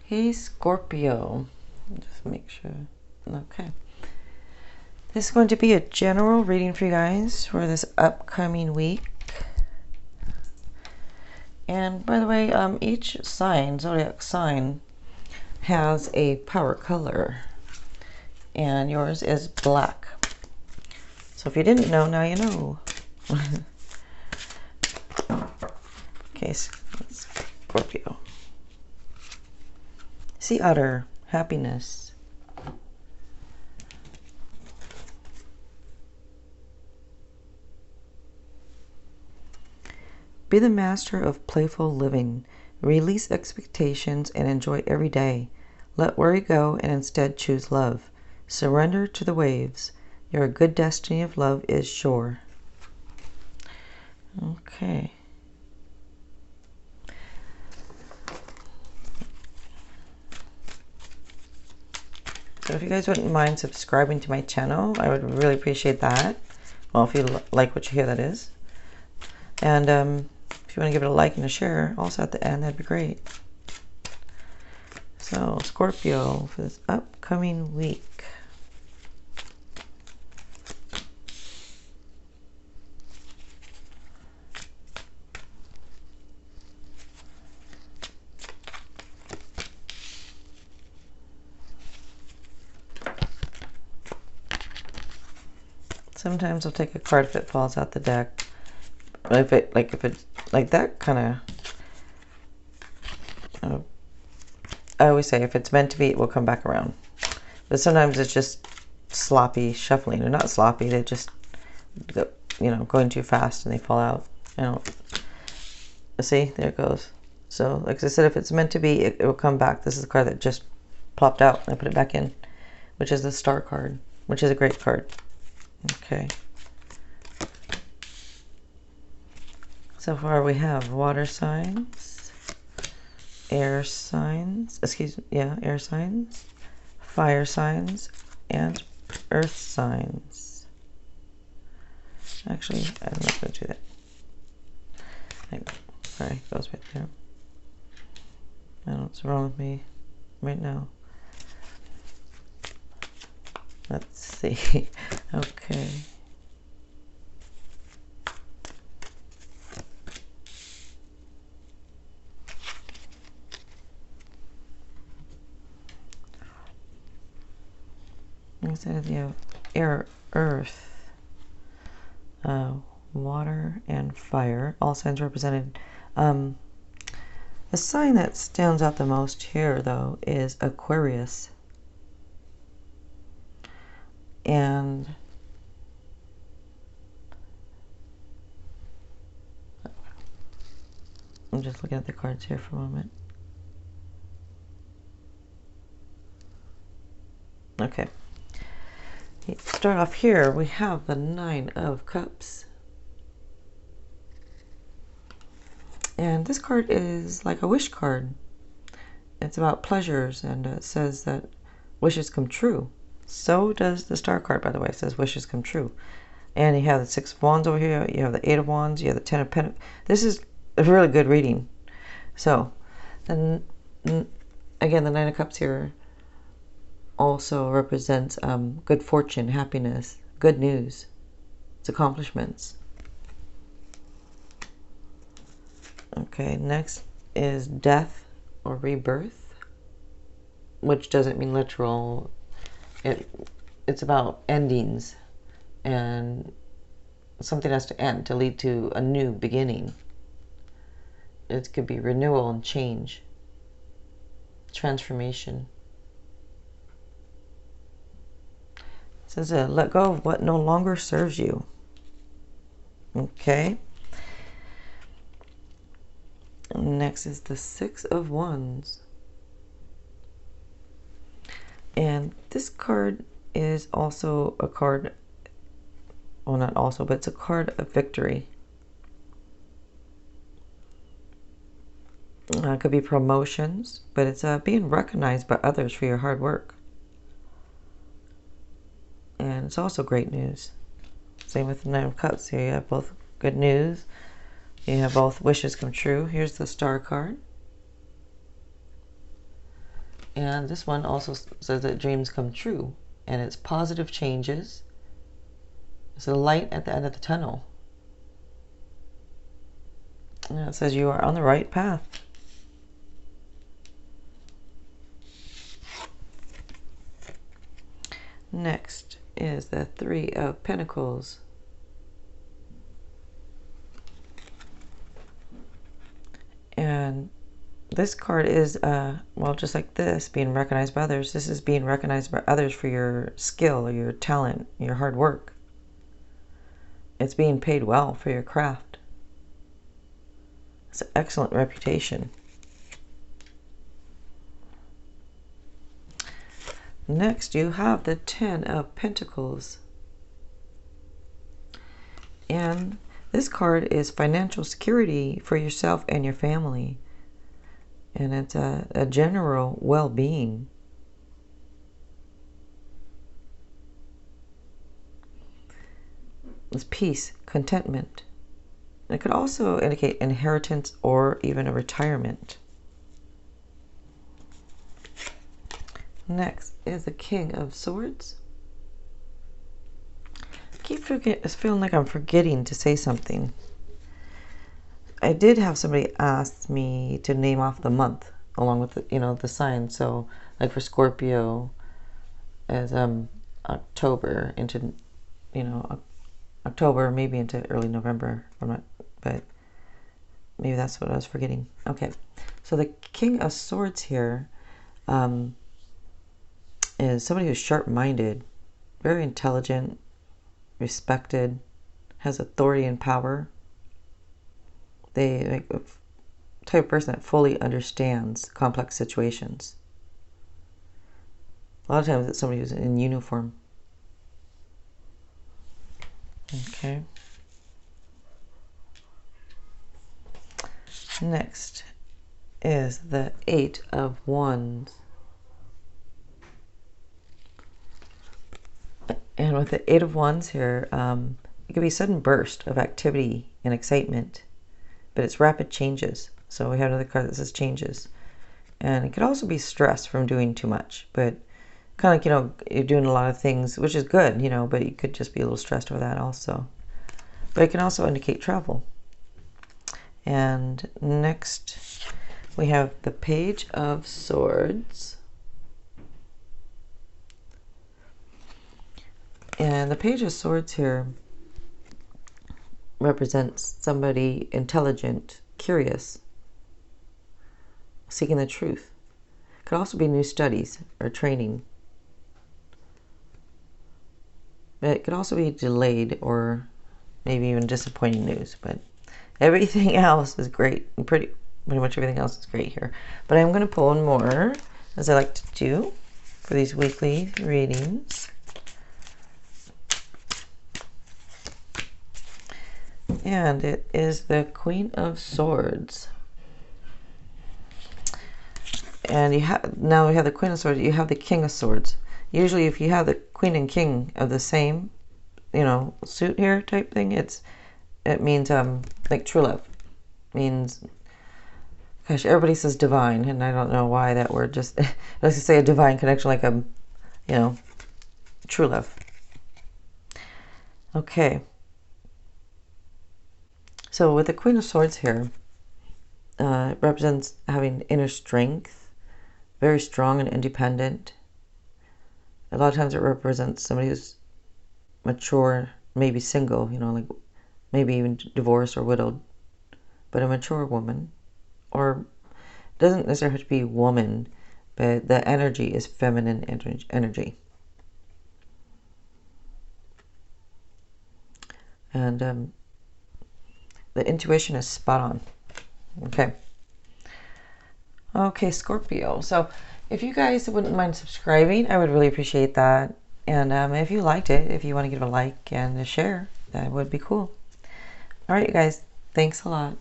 Hey Scorpio, just make sure. Okay, this is going to be a general reading for you guys for this upcoming week. And by the way, each sign, zodiac sign, has a power color, and yours is black. So if you didn't know, now you know. Okay, Scorpio. Sea otter, happiness. Be the master of playful living. Release expectations and enjoy every day. Let worry go and instead choose love. Surrender to the waves. Your good destiny of love is sure. Okay. So if you guys wouldn't mind subscribing to my channel, I would really appreciate that. Well, if you like what you hear, that is. And if you want to give it a like and a share, also at the end, that'd be great. So, Scorpio, for this upcoming week. Sometimes I'll take a card if it falls out the deck. If it's like that kind of, I always say if it's meant to be, it will come back around. But sometimes it's just sloppy shuffling. They're not sloppy. They just, going too fast and they fall out. See, there it goes. So, like I said, if it's meant to be, it will come back. This is a card that just plopped out. I put it back in, which is the Star card, which is a great card. Okay. So far we have water signs, air signs, air signs, fire signs, and earth signs. Actually, I'm not going to do that. Sorry, it goes right there. I don't know what's wrong with me right now. Let's see. Okay. Instead of air, earth, water, and fire, all signs represented. The sign that stands out the most here, though, is Aquarius. And I'm just looking at the cards here for a moment. Okay. Start off here, we have the Nine of Cups. And this card is like a wish card. It's about pleasures, and it says that wishes come true. So does the Star card, by the way. It says wishes come true. And you have the Six of Wands over here. You have the Eight of Wands. You have the Ten of Pentacles. This is a really good reading. So, then again, the Nine of Cups here also represents good fortune, happiness, good news. It's accomplishments. Okay, next is death or rebirth, which doesn't mean literal. It's about endings, and something has to end to lead to a new beginning. It could be renewal and change, transformation. It says let go of what no longer serves you. Okay. Next is the Six of Wands. And this card is also a card, well, not also, but it's a card of victory. It could be promotions, but it's being recognized by others for your hard work. And it's also great news. Same with the Nine of Cups. Here you have both good news. You have both wishes come true. Here's the Star card. And this one also says that dreams come true, and it's positive changes. It's the light at the end of the tunnel. And it says you are on the right path. Next is the Three of Pentacles. And this card is, well, just like this, being recognized by others. This is being recognized by others for your skill or your talent, your hard work. It's being paid well for your craft. It's an excellent reputation. Next, you have the Ten of Pentacles. And this card is financial security for yourself and your family. And it's a general well-being. It's peace, contentment. It could also indicate inheritance or even a retirement. Next is the King of Swords. I keep feeling like I'm forgetting to say something. I did have somebody ask me to name off the month along with the sign. So like for Scorpio as October into October, maybe into early November. But maybe that's what I was forgetting. Okay, so the King of Swords here is somebody who's sharp-minded, very intelligent, respected, has authority and power. They like a type of person that fully understands complex situations. A lot of times it's somebody who's in uniform. Okay. Next is the Eight of Wands. And with the Eight of Wands here, it could be a sudden burst of activity and excitement, but it's rapid changes. So we have another card that says changes. And it could also be stress from doing too much, but kind of like, you're doing a lot of things, which is good, but you could just be a little stressed over that also. But it can also indicate travel. And next we have the Page of Swords. And the Page of Swords here represents somebody intelligent, curious, seeking the truth. It could also be new studies or training. But it could also be delayed or maybe even disappointing news. But everything else is great. Pretty much everything else is great here. But I'm going to pull one more, as I like to do for these weekly readings. And it is the Queen of Swords. And now we have the Queen of Swords. You have the King of Swords. Usually if you have the Queen and King of the same, suit here type thing, it means like true love. It means, gosh, everybody says divine, and I don't know why that word just let's just say a divine connection, like true love. Okay. So with the Queen of Swords here, it represents having inner strength, very strong and independent. A lot of times it represents somebody who's mature, maybe single, like maybe even divorced or widowed, but a mature woman. Or doesn't necessarily have to be woman, but the energy is feminine energy. And the intuition is spot on. Okay, Scorpio. So if you guys wouldn't mind subscribing, I would really appreciate that. And if you liked it, if you want to give a like and a share, that would be cool. All right, you guys. Thanks a lot.